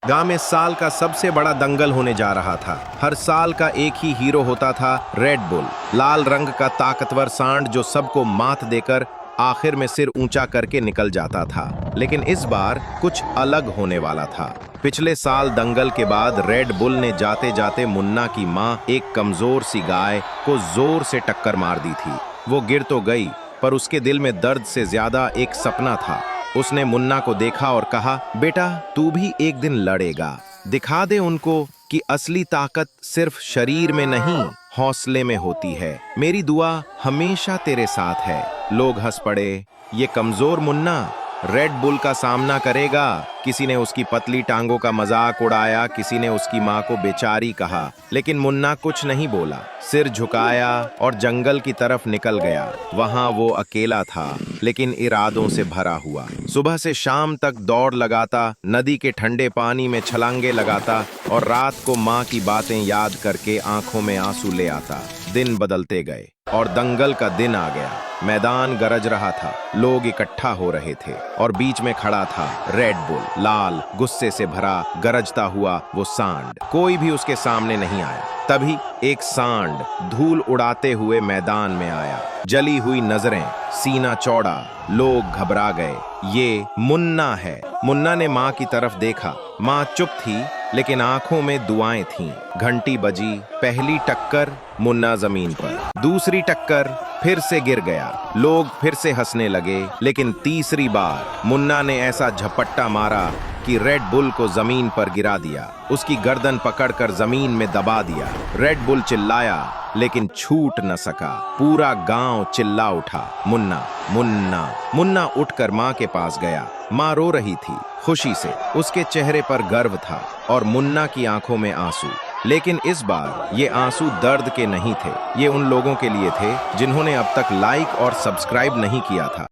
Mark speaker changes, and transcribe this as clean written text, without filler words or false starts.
Speaker 1: गांव में साल का सबसे बड़ा दंगल होने जा रहा था। हर साल का एक ही हीरो होता था, रेड बुल, लाल रंग का ताकतवर सांड जो सबको मात देकर आखिर में सिर ऊंचा करके निकल जाता था। लेकिन इस बार कुछ अलग होने वाला था। पिछले साल दंगल के बाद रेड बुल ने जाते जाते मुन्ना की माँ, एक कमजोर सी गाय, को जोर से टक्कर मार दी थी। वो गिर तो गई, पर उसके दिल में दर्द से ज्यादा एक सपना था। उसने मुन्ना को देखा और कहा, बेटा तू भी एक दिन लड़ेगा। दिखा दे उनको कि असली ताकत सिर्फ शरीर में नहीं, हौसले में होती है। मेरी दुआ हमेशा तेरे साथ है। लोग हंस पड़े। ये कमजोर मुन्ना रेड बुल का सामना करेगा। किसी ने उसकी पतली टांगों का मजाक उड़ाया, किसी ने उसकी माँ को बेचारी कहा, लेकिन मुन्ना कुछ नहीं बोला। सिर झुकाया और जंगल की तरफ निकल गया। वहां वो अकेला था, लेकिन इरादों से भरा हुआ। सुबह से शाम तक दौड़ लगाता, नदी के ठंडे पानी में छलांगे लगाता और रात को माँ की बातें याद करके आंखों में आंसू ले आता। दिन बदलते गए और दंगल का दिन आ गया। मैदान गरज रहा था, लोग इकट्ठा हो रहे थे और बीच में खड़ा था रेड बुल, लाल, गुस्से से भरा, गरजता हुआ वो सांड। कोई भी उसके सामने नहीं आया। तभी एक सांड धूल उड़ाते हुए मैदान में आया। जली हुई नजरें, सीना चौड़ा। लोग घबरा गए। ये मुन्ना है। मुन्ना ने माँ की तरफ देखा। माँ चुप थी, लेकिन आंखों में दुआएं थीं। घंटी बजी। पहली टक्कर, मुन्ना जमीन पर। दूसरी टक्कर, फिर से गिर गया। लोग फिर से हंसने लगे, लेकिन तीसरी बार मुन्ना ने ऐसा झपट्टा मारा कि रेड बुल को जमीन पर गिरा दिया। उसकी गर्दन पकड़कर जमीन में दबा दिया। रेड बुल चिल्लाया, लेकिन छूट न सका। पूरा गांव चिल्ला उठा, मुन्ना मुन्ना। मुन्ना उठकर माँ के पास गया। माँ रो रही थी, खुशी से। उसके चेहरे पर गर्व था और मुन्ना की आंखों में आंसू। लेकिन इस बार ये आंसू दर्द के नहीं थे। ये उन लोगों के लिए थे जिन्होंने अब तक लाइक और सब्सक्राइब नहीं किया था।